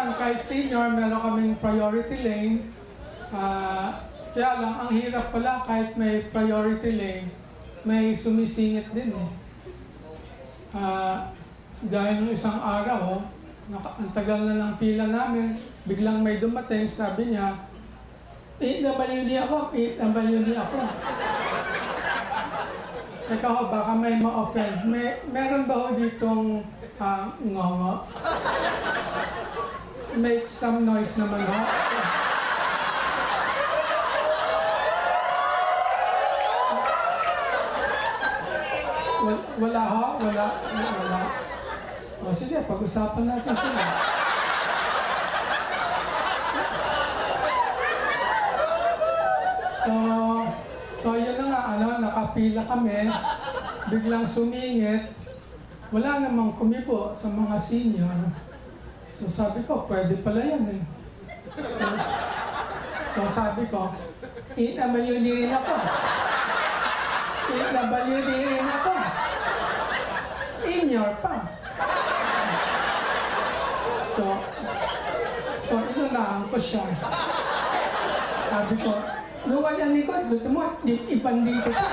naman, kahit senior, meron kaming priority lane. Kaya lang, ang hirap pala kahit may priority lane, may sumisingit din eh. Dahil nung isang araw, ang tagal na ng pila namin, biglang may dumating, sabi niya, PWD ako, PWD ako. Teka ho, baka may ma-offend. Meron ba ho ditong ngongo? Make some noise naman ho. Wala ho? Wala? O sige, pag-usapan natin sila. So yun na nga, nakapila kami, biglang sumingit, wala namang kumibo sa mga senior. So sabi ko, pwede pala yan eh. So sabi ko, PWD rin ako. PWD rin ako. Senior pa. So inunahan ko siya. Sabi ko, luwag ang likod, gusto mo, ibang dito ka.